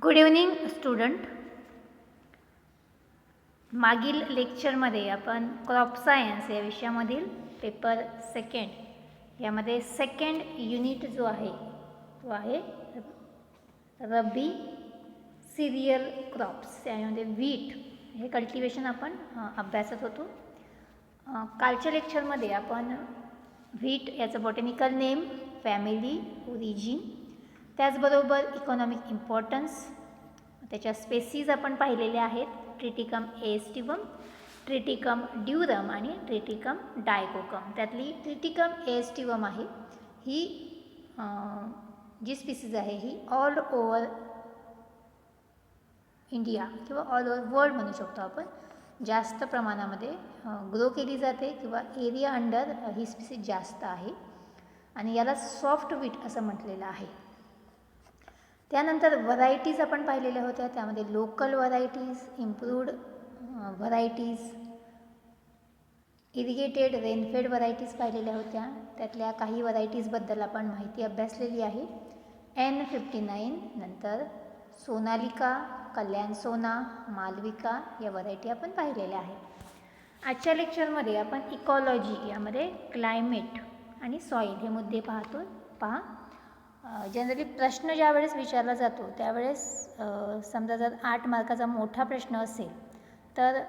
Good evening student. मागील लेक्चरमध्ये आपण क्रॉप सायन्स या विषयामधील पेपर सेकंड यामध्ये सेकंड युनिट जो आहे तो आहे रब्बी सिरियल क्रॉप्स. यामध्ये व्हीट हे कल्टिवेशन आपण अभ्यासत होतो. कालच्या लेक्चरमध्ये आपण व्हीट याचं बॉटॅनिकल नेम, फॅमिली, ओरिजिन, त्याचबरोबर इकॉनॉमिक इम्पॉर्टन्स, त्याच्या स्पेसीज आपण पाहिलेल्या आहेत. ट्रिटिकम एस्टिवम, ट्रिटिकम ड्युरम आणि ट्रिटिकम डायकोकम. त्यातली ट्रिटिकम एस्टिवम आहे ही जी स्पीसीज आहे ही ऑल ओव्हर इंडिया किंवा ऑल ओव्हर वर्ल्ड म्हणू शकतो आपण, जास्त प्रमाणामध्ये ग्रो केली जाते किंवा एरिया अंडर ही स्पीसीज जास्त आहे आणि याला सॉफ्ट व्हीट असं म्हटलेलं आहे. त्यानंतर व्हरायटीज आपण पाहिलेल्या होत्या. त्यामध्ये local varieties, improved varieties, irrigated rainfed varieties पाहिलेल्या होत्या. त्यातल्या काही व्हरायटीजबद्दल आपण माहिती अभ्यासलेली आहे. N59, नंतर सोनालिका, कल्याण सोना, मालविका या व्हरायटी आपण पाहिलेल्या आहेत. आजच्या लेक्चरमध्ये आपण इकॉलॉजी यामध्ये क्लायमेट आणि सॉईल हे मुद्दे पहा. जनरली प्रश्न ज्यावेळेस विचारला जातो त्यावेळेस समजा जर 8 मार्काचा मोठा प्रश्न असेल तर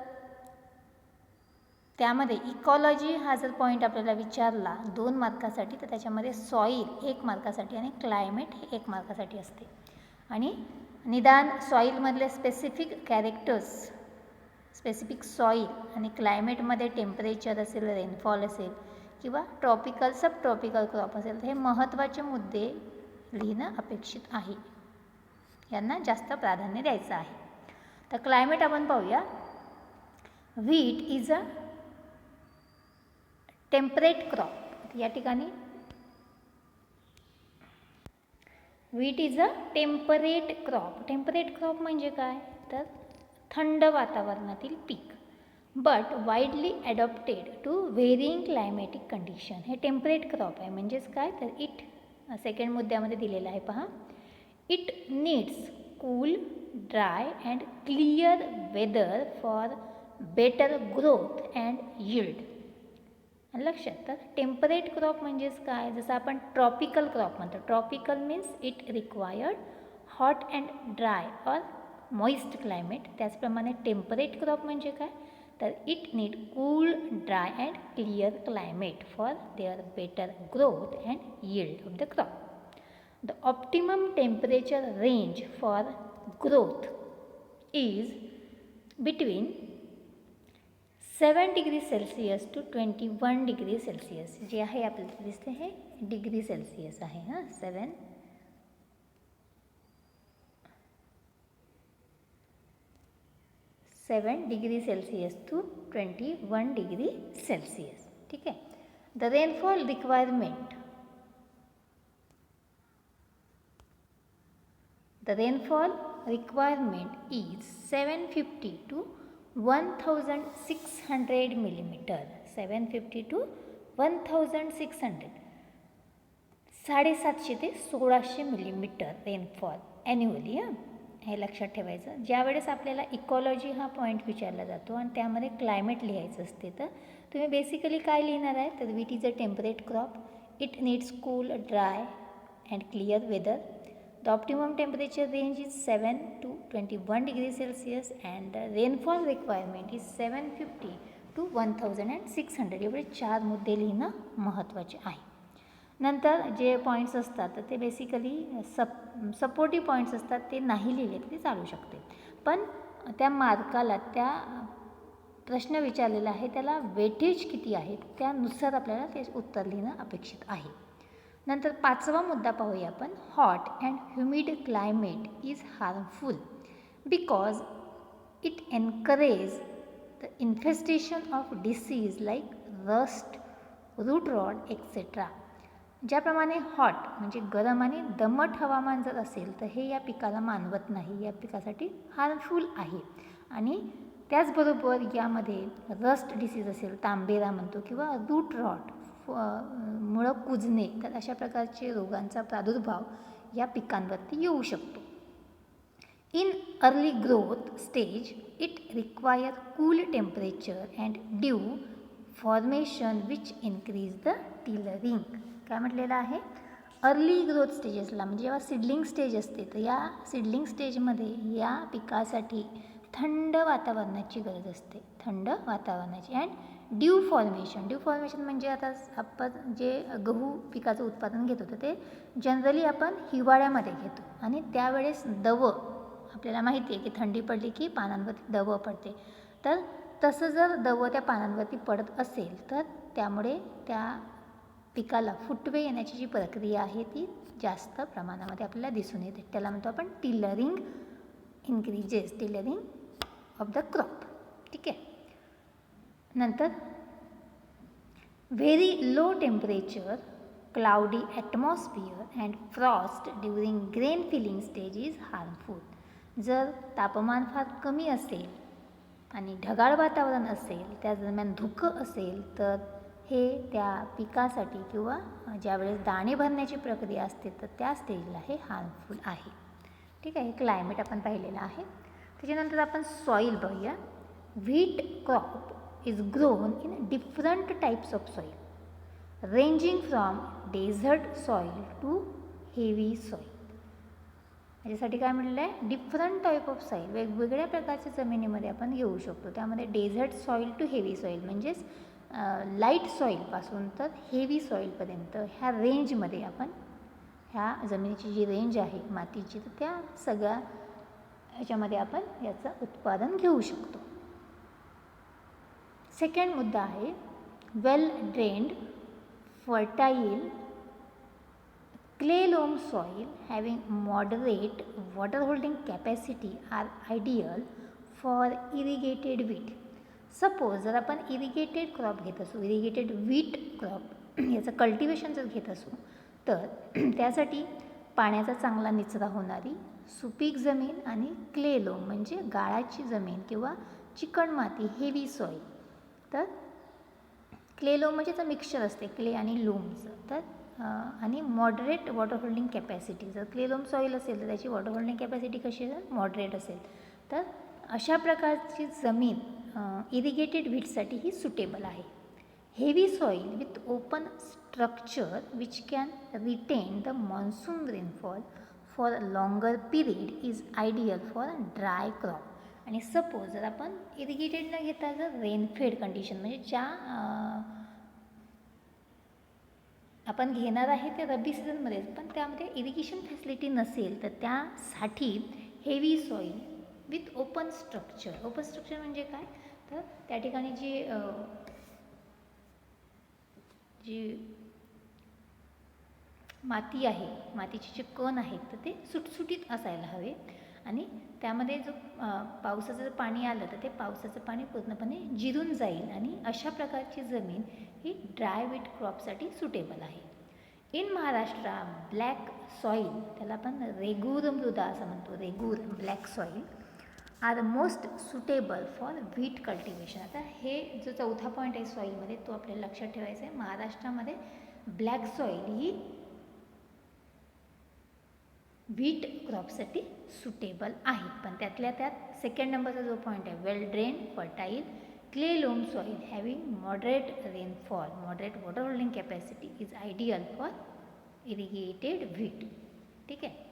त्यामध्ये इकॉलॉजी हा जर पॉईंट आपल्याला विचारला 2 मार्कासाठी तर त्याच्यामध्ये सॉईल 1 मार्कासाठी आणि क्लायमेट हे 1 मार्कासाठी असते. आणि निदान सॉईलमधले स्पेसिफिक कॅरेक्टर्स, स्पेसिफिक सॉईल आणि क्लायमेटमध्ये टेम्परेचर असेल, रेनफॉल असेल किंवा ट्रॉपिकल सब ट्रॉपिकल क्रॉप असेल तर हे महत्त्वाचे मुद्दे लिहिणं अपेक्षित आहे. यांना जास्त प्राधान्य द्यायचं आहे. तर क्लायमेट आपण पाहूया. Wheat is a temperate crop. या ठिकाणी wheat is a temperate crop. Temperate crop म्हणजे काय तर थंड वातावरणातील पीक, but widely adopted to varying climatic condition. हे टेम्परेट क्रॉप आहे. म्हणजेच काय तर इट सेकंड मुद्द्यामध्ये दिलेला आहे पहा. It needs cool, dry and clear weather for better growth and yield. लक्षात. तर टेम्परेट क्रॉप म्हणजेच काय, जसं आपण ट्रॉपिकल क्रॉप म्हणतो. Tropical means it required hot and dry or moist climate. त्याचप्रमाणे टेम्परेट क्रॉप म्हणजे काय तर it need cool, dry and clear climate for their better growth and yield of the crop. The optimum temperature range for growth is between 7 degree celsius to 21 degree celsius. जे आहे आपल्याला दिसते हे degree celsius आहे. 7 degree celsius to 21 degree celsius. ठीक आहे. The rainfall requirement, the rainfall requirement is 750 to 1600 millimeter. 750 to 1600, 750 ते 1600 millimetre rainfall annually. हे लक्षात ठेवायचं. ज्यावेळेस आपल्याला इकॉलॉजी हा पॉईंट विचारला जातो आणि त्यामध्ये क्लायमेट लिहायचं असते तर तुम्ही बेसिकली काय लिहिणार आहे तर wheat is a temperate crop. It needs cool, dry and clear weather. The optimum temperature range is 7 to 21 degrees Celsius and the rainfall requirement is 750 to 1600. एवढे 4 मुद्दे लिहिणं महत्त्वाचे आहे. नंतर जे पॉईंट्स असतात तर ते बेसिकली सपोर्टिव्ह पॉईंट्स असतात, ते नाही लिहिले तरी चालू शकते. पण त्या मार्काला त्या प्रश्न विचारलेला आहे त्याला वेटेज किती आहे त्यानुसार आपल्याला ते उत्तर लिहिणं अपेक्षित आहे. नंतर 5वा मुद्दा पाहूया आपण. Hot and humid climate is harmful because it encourage the infestation of disease like rust, root rot etcetera. ज्याप्रमाणे हॉट म्हणजे गरम आणि दमट हवामान जर असेल तर हे या पिकाला मानवत नाही, या पिकासाठी हार्मफुल आहे. आणि त्याचबरोबर यामध्ये रस्ट डिसीज असेल, तांबेरा म्हणतो, किंवा रूट रॉट मुळं कुजणे, तर अशा प्रकारचे रोगांचा प्रादुर्भाव या पिकांवरती येऊ शकतो. In early growth stage, it requires cool temperature and dew formation which increase the tillering. काय म्हटलेलं आहे? अर्ली ग्रोथ स्टेजेसला म्हणजे जेव्हा सीडलिंग स्टेज असते तर या सीडलिंग स्टेजमध्ये या पिकासाठी थंड वातावरणाची गरज असते, थंड वातावरणाची. अँड ड्यू फॉर्मेशन म्हणजे आता आपण जे गहू पिकाचं उत्पादन घेत होतं ते जनरली आपण हिवाळ्यामध्ये घेतो आणि त्यावेळेस दव आपल्याला माहिती आहे की थंडी पडली की पानांवरती दव पडते. तर तसं जर दव त्या पानांवरती पडत असेल तर त्यामुळे त्या पिकाला फुटवे येण्याची जी प्रक्रिया आहे ती जास्त प्रमाणामध्ये आपल्याला दिसून येते. त्याला म्हणतो आपण टिलरिंग ऑफ द क्रॉप. ठीक आहे. नंतर very low temperature, cloudy atmosphere and frost during grain filling stage is harmful. जर तापमान फार कमी असेल आणि ढगाळ वातावरण असेल, त्या दरम्यान धुकं असेल तर हे त्या पिकासाठी किंवा ज्यावेळेस दाणे भरण्याची प्रक्रिया असते तर त्या स्टेजला हे हार्मफुल आहे. ठीक आहे. क्लायमेट आपण पाहिलेलं आहे. त्याच्यानंतर आपण सॉईल बघूया. Wheat crop is grown in different types of soil ranging from desert soil to heavy soil. याच्यासाठी काय म्हटलेलं आहे? डिफरंट टाईप ऑफ सॉईल, वेगवेगळ्या प्रकारच्या जमिनीमध्ये आपण घेऊ शकतो. त्यामध्ये desert soil to heavy soil म्हणजेच लाईट सॉईलपासून तर हेवी सॉईलपर्यंत ह्या रेंजमध्ये आपण ह्या जमिनीची जी रेंज आहे मातीची तर त्या सगळ्या ह्याच्यामध्ये आपण याचं उत्पादन घेऊ शकतो. सेकंड मुद्दा आहे well drained fertile clay loam soil having moderate water holding capacity are ideal for irrigated wheat. Suppose जर आपण इरिगेटेड क्रॉप घेत असू, इरिगेटेड व्हीट क्रॉप याचं कल्टिवेशन जर घेत असू तर त्यासाठी पाण्याचा चांगला निचरा होणारी सुपीक जमीन आणि क्ले लोम म्हणजे गाळाची जमीन किंवा चिकण माती हेवी सॉईल. तर क्ले लोम म्हणजे तर मिक्सचर असते क्ले आणि लोमचं. तर आणि मॉडरेट वॉटर होल्डिंग कॅपॅसिटी, जर क्ले लोम सॉईल असेल तर त्याची वॉटर होल्डिंग कॅपॅसिटी कशी असेल? मॉडरेट असेल. तर अशा प्रकारची जमीन इरिगेटेड व्हीटसाठी ही सुटेबल आहे. Heavy soil with open structure which can retain the monsoon rainfall for longer period is ideal for dry crop. आणि सपोज जर आपण इरिगेटेड न घेता जर रेनफेड कंडिशन म्हणजे ज्या आपण घेणार आहे ते रब्बी सीझनमध्येच पण त्यामध्ये इरिगेशन फॅसिलिटी नसेल तर त्यासाठी heavy soil with open structure म्हणजे काय? तर त्या ठिकाणी जी माती आहे, मातीचे जे कण आहेत तर ते सुटसुटीत असायला हवे आणि त्यामध्ये जो पावसाचं जर पाणी आलं तर ते पावसाचं पाणी पूर्णपणे जिरून जाईल आणि अशा प्रकारची जमीन ही ड्राय व्हीट क्रॉपसाठी सुटेबल आहे. इन महाराष्ट्र ब्लॅक सॉईल, त्याला आपण रेगूर मृदा असं म्हणतो, regur black soil are most suitable for wheat cultivation. आता हे जो चौथा पॉईंट आहे सॉईलमध्ये तो आपल्याला लक्षात ठेवायचा आहे. महाराष्ट्रामध्ये ब्लॅक सॉईल ही व्हीट क्रॉपसाठी सुटेबल आहे. पण त्यातल्या त्यात सेकंड नंबरचा जो पॉईंट आहे well drain fertile clay loam soil having moderate rainfall moderate water holding capacity is ideal for irrigated wheat. ठीक आहे.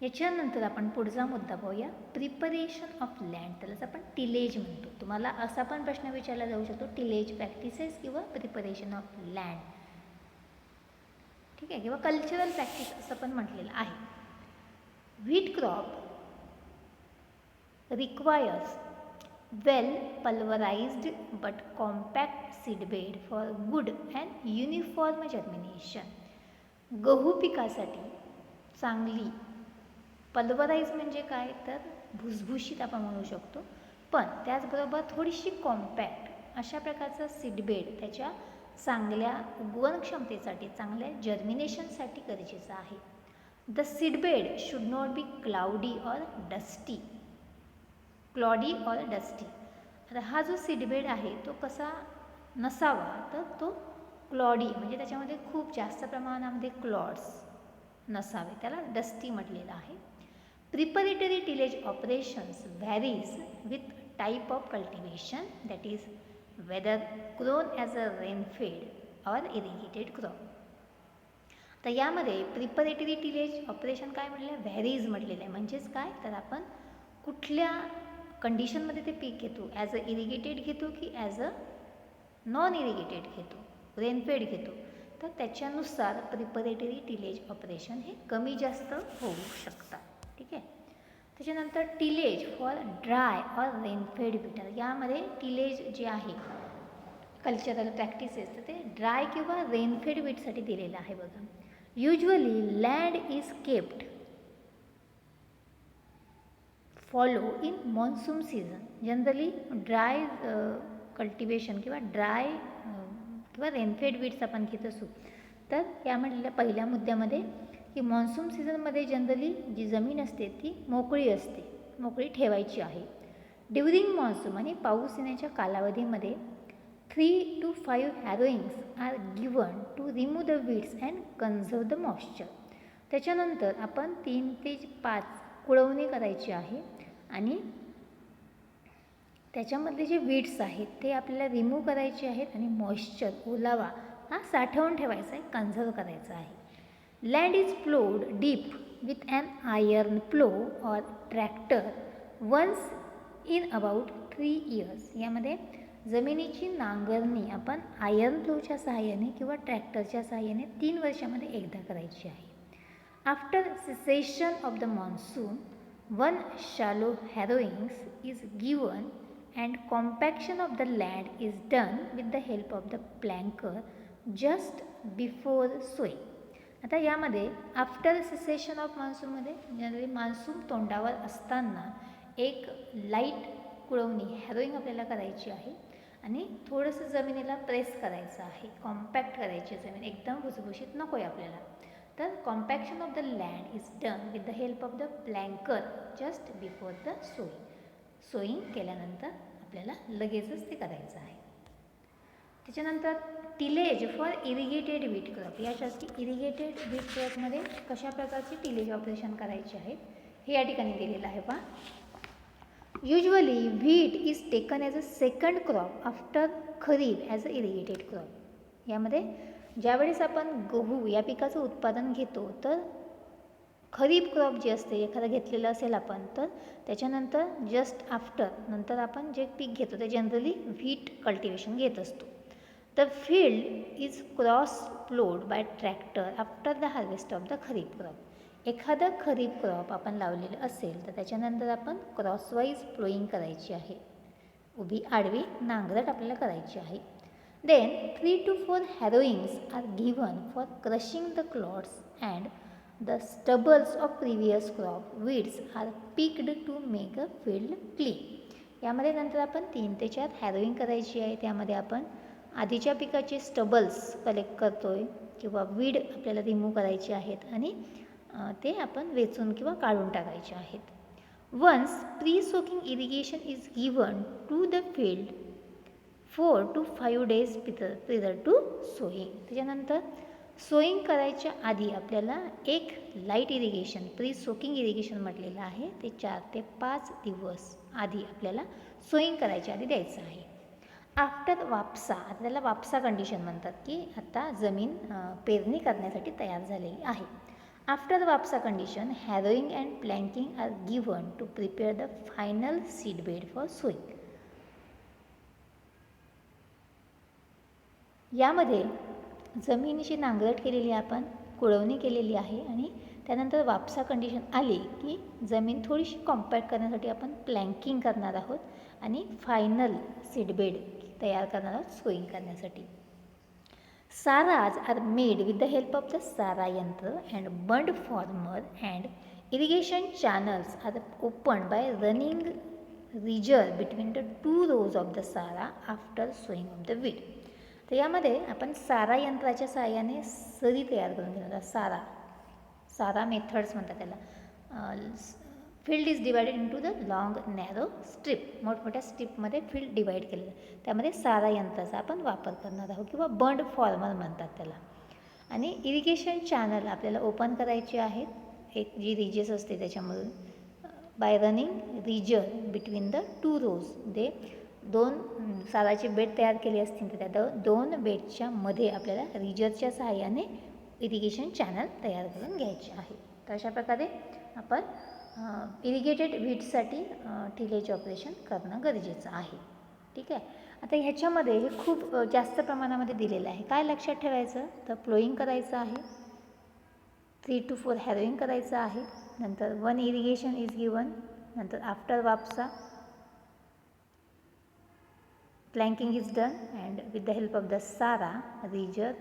याच्यानंतर आपण पुढचा मुद्दा पाहूया प्रिपरेशन ऑफ लँड, त्यालाच आपण टिलेज म्हणतो. तुम्हाला असा पण प्रश्न विचारला जाऊ शकतो टिलेज प्रॅक्टिसेस किंवा प्रिपरेशन ऑफ लँड. ठीक आहे. किंवा कल्चरल प्रॅक्टिस असं पण म्हटलेलं आहे. Wheat crop requires well pulverized but compact seedbed for good and uniform germination. गहू पिकासाठी चांगली पल्वराइज म्हणजे काय तर भुसभुशीत आपण म्हणू शकतो पण त्याचबरोबर थोडीशी कॉम्पॅक्ट अशा प्रकारचं सीडबेड त्याच्या चांगल्या उगवण क्षमतेसाठी चांगल्या जर्मिनेशनसाठी गरजेचं आहे. The seedbed should not be cloddy or dusty. तर हा जो सीडबेड आहे तो कसा नसावा तर तो क्लॉडी म्हणजे त्याच्यामध्ये खूप जास्त प्रमाणामध्ये क्लॉड्स नसावे, त्याला डस्टी म्हटलेलं आहे. Preparatory tillage operations varies with type of cultivation, that is whether grown as a rain-fed or irrigated crop. तर यामध्ये प्रिपरेटरी टिलेज ऑपरेशन काय म्हटलं आहे, व्हॅरीज म्हटलेलं आहे. म्हणजेच काय, तर आपण कुठल्या कंडिशनमध्ये ते पीक घेतो, ॲज अ इरिगेटेड घेतो की ॲज अ नॉन इरिगेटेड घेतो, रेनफेड घेतो, तर त्याच्यानुसार प्रिपरेटरी टिलेज ऑपरेशन हे कमी जास्त होऊ शकतात. ठीक आहे. त्याच्यानंतर tillage for dry or rainfed बिटर. यामध्ये टिलेज जे आहे कल्चरल प्रॅक्टिसेस, तर ते ड्राय किंवा रेनफेड बीटसाठी दिलेलं आहे बघा. Usually land is kept follow in monsoon season. Generally dry cultivation किंवा ड्राय किंवा रेनफेड बीट्स आपण घेत असू, तर यामधल्या पहिल्या मुद्द्यामध्ये की मॉन्सून सीझनमध्ये जनरली जी जमीन असते ती मोकळी असते, मोकळी ठेवायची आहे. ड्युरिंग मॉन्सून आणि पाऊस येण्याच्या कालावधीमध्ये 3 to 5 harrowings are given to remove the weeds and conserve the moisture. त्याच्यानंतर आपण 3 ते 5 कुळवणी करायची आहे आणि त्याच्यामधले जे वीड्स आहेत ते आपल्याला रिमूव्ह करायचे आहेत आणि मॉइश्चर, ओलावा हा साठवून ठेवायचा आहे, कन्झर्व करायचा आहे. Land is ploughed deep with an iron plough or tractor once in about 3 years. यामध्ये जमिनीची नांगरणी आपण आयर्न प्लोच्या सहाय्याने किंवा ट्रॅक्टरच्या सहाय्याने 3 वर्षामध्ये एकदा करायची आहे. After cessation of the monsoon 1 shallow harrowings is given and compaction of the land is done with the help of the planker just before sowing. आता यामध्ये आफ्टर सेसेशन ऑफ मान्सूनमध्ये जनरली मान्सून तोंडावर असताना एक लाईट कुळवणी हॅरोईंग आपल्याला करायची आहे आणि थोडंसं जमिनीला प्रेस करायचं आहे, कॉम्पॅक्ट करायची जमीन, एकदम भुसभुशीत नको आहे आपल्याला. तर compaction of the land is done with the help of the planker just before the sowing केल्यानंतर आपल्याला लगेचच ते करायचं आहे. त्याच्यानंतर tillage for irrigated wheat crop. यासाठी इरिगेटेड व्हीट क्रॉपमध्ये कशा प्रकारचे टिलेज ऑपरेशन करायचे आहेत हे या ठिकाणी दिलेलं आहे पहा. Usually wheat is taken as a second crop after kharif as a irrigated crop. यामध्ये ज्यावेळेस आपण गहू या पिकाचं उत्पादन घेतो तर खरीप क्रॉप जे असते एखादं घेतलेलं असेल आपण, तर त्याच्यानंतर जस्ट आफ्टर नंतर आपण जे पीक घेतो ते जनरली व्हीट कल्टिवेशन घेत असतो. The field is cross ploughed by tractor after the harvest of the kharif crop. एखादं खरीप क्रॉप आपण लावलेलं असेल तर त्याच्यानंतर आपण क्रॉसवाईज प्लोईंग करायची आहे, उभी आडवी नांगरट आपल्याला करायची आहे. Then 3 to 4 harrowings are given for crushing the clods and the stubbles of previous crop. Weeds are picked to make a field clean. यामध्ये नंतर आपण 3 ते 4 हॅरोईंग करायची आहे. त्यामध्ये आपण आधीच्या पिकाचे स्टबल्स कलेक्ट करतोय किंवा वीड आपल्याला रिमूव्ह करायचे आहेत आणि ते आपण वेचून किंवा काढून टाकायचे आहेत. Once pre soaking irrigation is given to the field 4 to 5 days prior to sowing. त्याच्यानंतर सोईंग करायच्या आधी आपल्याला एक light irrigation, pre soaking irrigation म्हटलेलं आहे, ते 4 ते 5 दिवस आधी आपल्याला सोईंग करायच्या आधी द्यायचं आहे. आफ्टर वापसा, आता त्याला वापसा कंडिशन म्हणतात की आता जमीन पेरणी करण्यासाठी तयार झालेली आहे. आफ्टर वापसा condition harrowing and planking are given to prepare the final seed bed for sowing. यामध्ये जमिनीची नांगरट केलेली आपण, कुळवणी केलेली आहे आणि त्यानंतर वापसा कंडिशन आली की जमीन थोडीशी कॉम्पॅक्ट करण्यासाठी आपण प्लँकिंग करणार आहोत आणि फायनल सीडबेड तयार करणार आहोत सोईंग करण्यासाठी. साराज are made with the help of the सारा यंत्र and bund former and irrigation channels are open by running ridger between the 2 rows of the सारा after sowing of the weed. तर यामध्ये आपण सारा यंत्राच्या सहाय्याने सरी तयार करून घेणार. सारा मेथड्स म्हणतात त्याला. Field is divided into the long narrow strip. मोठमोठ्या स्ट्रिपमध्ये फील्ड डिवाईड केलेलं, त्यामध्ये सारा यंत्राचा आपण वापर करणार आहोत किंवा बंड फॉर्मर म्हणतात त्याला. आणि इरिगेशन चॅनल आपल्याला ओपन करायचे आहेत, एक जी रिजेस असते त्याच्यामधून by running ridger between the two rows. ते दोन सालाचे बेड तयार केले असतील तर त्या दोन बेडच्या मध्ये आपल्याला रिजरच्या सहाय्याने इरिगेशन चॅनल तयार करून घ्यायचे आहे. तर अशा प्रकारे आपण इरिगेटेड व्हीटसाठी टिलेज ऑपरेशन करणं गरजेचं आहे. ठीक आहे. आता ह्याच्यामध्ये हे खूप जास्त प्रमाणामध्ये दिलेलं आहे. काय लक्षात ठेवायचं तर प्लोईंग करायचं आहे, 3 to 4 हॅरोईंग करायचं आहे, नंतर 1 इरिगेशन इज गिवन, नंतर आफ्टर वापसा planking is done and with the help of the सारा ridger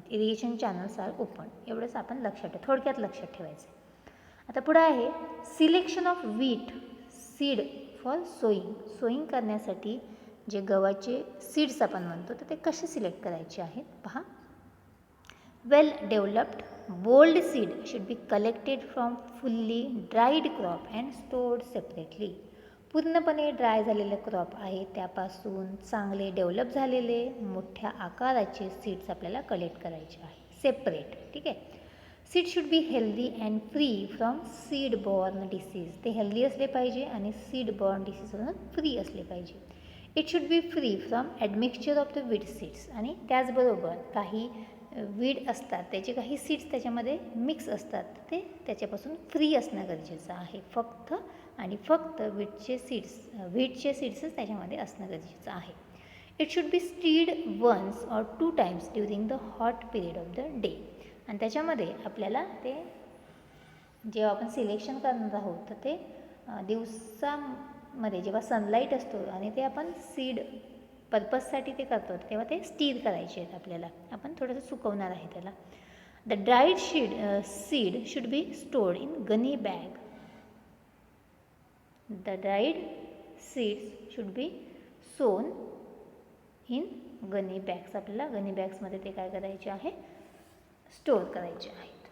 irrigation channels are open. एवढंच आपण लक्षात थोडक्यात लक्षात ठेवायचं. आता पुढे आहे selection of wheat seed for sowing. Sowing करण्यासाठी जे गव्हाचे सीड्स आपण म्हणतो तर ते कसे सिलेक्ट करायचे आहेत पहा. Well developed bold seed should be collected from fully dried crop and stored separately. पूर्णपणे ड्राय झालेले क्रॉप आहे त्यापासून चांगले डेव्हलप झालेले मोठ्या आकाराचे सीड्स आपल्याला कलेक्ट करायचे आहे सेपरेट. ठीक आहे. Seed should be healthy and free from seed borne disease. ते हेल्दी असले पाहिजे आणि सीड बॉर्न डिसीजपासून फ्री असले पाहिजे. It should be free from admixture of the weed seeds. आणि त्याचबरोबर काही वीड असतात त्याचे काही सीड्स त्याच्यामध्ये मिक्स असतात ते त्याच्यापासून फ्री असणं गरजेचं आहे. फक्त आणि फक्त व्हीटचे सीड्सच त्याच्यामध्ये असणं गरजेचं आहे. It should be stirred once or 2 times during the hot period of the day. आणि त्याच्यामध्ये आपल्याला ते जेव्हा आपण सिलेक्शन करणार आहोत तर ते दिवसामध्ये जेव्हा सनलाईट असतो आणि ते आपण सीड पर्पजसाठी ते करतो तेव्हा ते स्टीर करायचे आहेत आपल्याला. आपण थोडंसं सुकवणार आहे त्याला. The dried seed should be stored in gunny bag. The dried seeds should be sown in Ghani bags. आपल्याला गनी बॅग्समध्ये ते काय करायचे आहे स्टोअर करायचे आहेत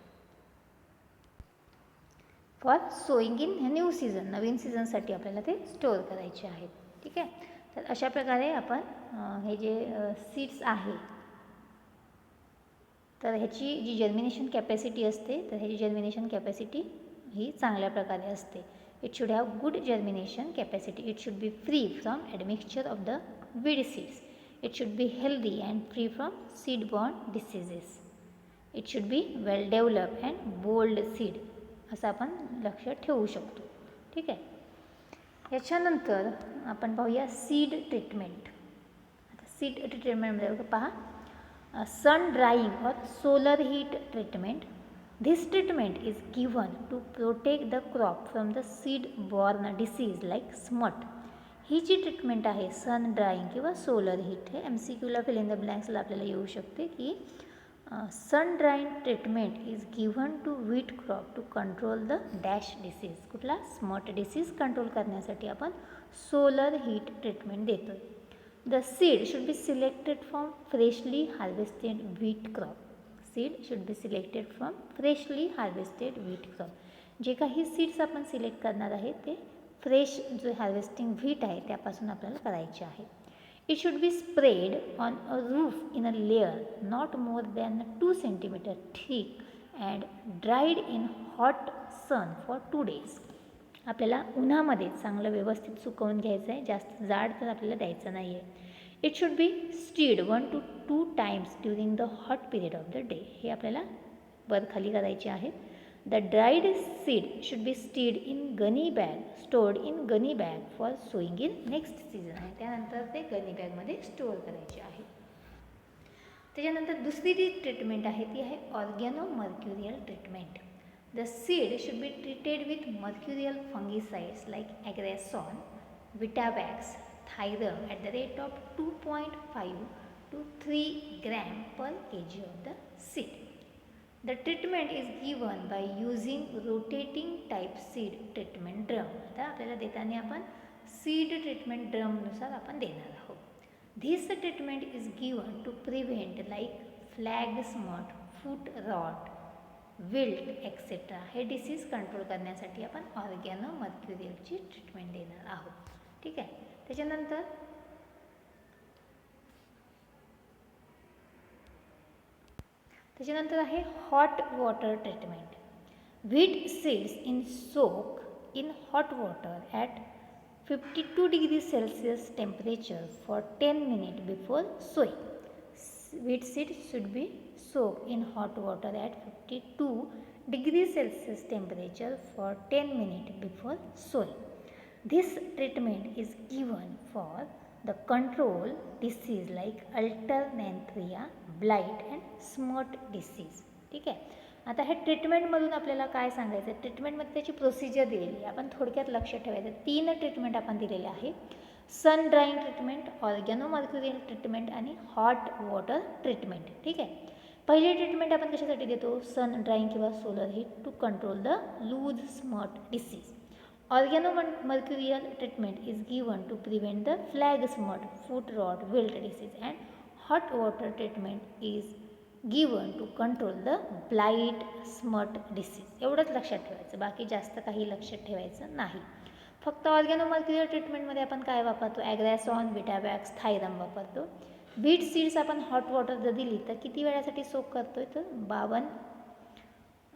for sowing in new season. नवीन सीझनसाठी आपल्याला ते स्टोअर करायचे आहेत. ठीक आहे. तर अशा प्रकारे आपण हे जे सीड्स आहे तर ह्याची जी जर्मिनेशन कॅपॅसिटी असते तर ह्याची जर्मिनेशन कॅपॅसिटी ही चांगल्या प्रकारे असते. It should have good germination capacity. It should be free from admixture of the weed seeds. It should be healthy and free from seed borne diseases. It should be well develop and bold seed. असं आपण लक्षात ठेवू शकतो. ठीक आहे. याच्यानंतर आपण पाहूया सीड ट्रीटमेंट. आता सीड ट्रीटमेंटमध्ये पहा sun drying or solar heat treatment. This treatment is given to protect the crop from the seed borne disease like smut. ही जी ट्रीटमेंट आहे सन ड्राईंग किंवा सोलर हीट हे MCQला फिल इन द ब्लँक्सला आपल्याला येऊ शकते की sun drying treatment is given to wheat crop to control the dash disease. कुठला स्मट डिसीज कंट्रोल करण्यासाठी आपण सोलर हीट ट्रीटमेंट देतो. The seed should be selected from freshly harvested wheat crop. Seed should be selected from freshly harvested wheat crop. जे काही seeds आपण select करणार आहे ते फ्रेश जो हार्वेस्टिंग व्हीट आहे त्यापासून आपल्याला करायचे आहे. It should be spread on a roof in a layer not more than 2 centimeter thick and dried in hot sun for 2 days. आपल्याला उन्हामध्ये चांगलं व्यवस्थित सुकवून घ्यायचं आहे. जास्त जाड तर आपल्याला द्यायचं नाही आहे. It should be stirred 1 to 2 times during the hot period of the day. हे आपल्याला वरखाली करायचे आहे. The dried seed should be stirred in gunny bag stored in gunny bag for sowing in next season आहे. त्यानंतर ते गनी बॅगमध्ये store करायचे आहे. त्याच्यानंतर दुसरी जी ट्रीटमेंट आहे ती आहे organo mercurial treatment. The seed should be treated with mercurial fungicides like Agrosan, Vitavax, thiram at the rate of 2.5 to 3 gram per kg of the seed. The treatment is given by using rotating type seed treatment drum. आता आपल्याला देताना आपण seed treatment ड्रमनुसार आपण देणार आहोत. This treatment is given to prevent like flag smut, foot rot, wilt etc. हे disease control करण्यासाठी आपण ऑर्गॅनो मर्क्युरियलची ट्रीटमेंट देणार आहोत. ठीक आहे. त्याच्यानंतर आहे hot water treatment. Wheat seeds in soak in hot water at 52 degrees Celsius temperature for 10 minutes before sowing. Wheat seeds should be soaked in hot water at 52 degrees Celsius temperature for 10 minutes before sowing. This treatment is given for the control disease like Alternanthria, blight and smut disease. ठीक आहे. आता हे ट्रीटमेंटमधून आपल्याला काय सांगायचं आहे, ट्रीटमेंटमध्ये त्याची procedure दिलेली आहे. आपण थोडक्यात लक्षात ठेवायचं, 3 ट्रीटमेंट आपण दिलेले आहे. Sun drying treatment, organomercurial treatment आणि हॉट वॉटर ट्रीटमेंट. ठीक आहे. पहिली ट्रीटमेंट आपण कशासाठी देतो, सन ड्राईंग किंवा solar heat to control the loose smut disease. Organomercurial treatment is given to prevent the flag smut, foot rot, wilt disease, and hot water treatment is given to control the blight smut disease. एवढंच लक्षात ठेवायचं, बाकी जास्त काही लक्षात ठेवायचं नाही. फक्त ऑर्गॅनोमर्क्युरियल ट्रीटमेंटमध्ये आपण काय वापरतो, ॲग्रॅसॉन, विटावॅक्स, थायरम वापरतो. बीट सीड्स आपण हॉट वॉटर जर दिली तर किती वेळासाठी सोक करतो आहे, तर 52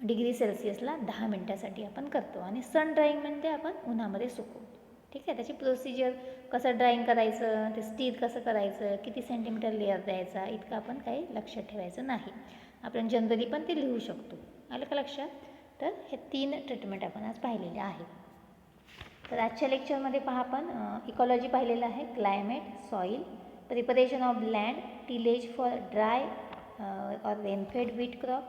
डिग्री सेल्सिअसला 10 मिनटासाठी आपण करतो. आणि सन ड्राईंगमध्ये आपण उन्हामध्ये सुकवतो. ठीक आहे. त्याची प्रोसिजर, कसं ड्राईंग करायचं, ते स्टीर कसं करायचं, किती सेंटीमीटर लेअर द्यायचा, इतकं आपण काही लक्षात ठेवायचं नाही. आपण जनरली पण ते लिहू शकतो. आलं का लक्षात. तर हे 3 ट्रीटमेंट आपण आज पाहिलेले आहे. तर आजच्या लेक्चरमध्ये पहा, आपण इकॉलॉजी पाहिलेलं आहे, climate, soil, preparation of land, tillage for dry or rainfed wheat crop,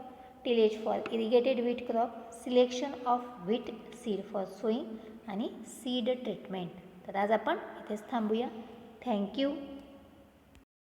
tillage for irrigated wheat crop, selection of wheat seed for sowing आणि सीड ट्रीटमेंट. तर आज आपण इथेच थांबूया. थँक्यू.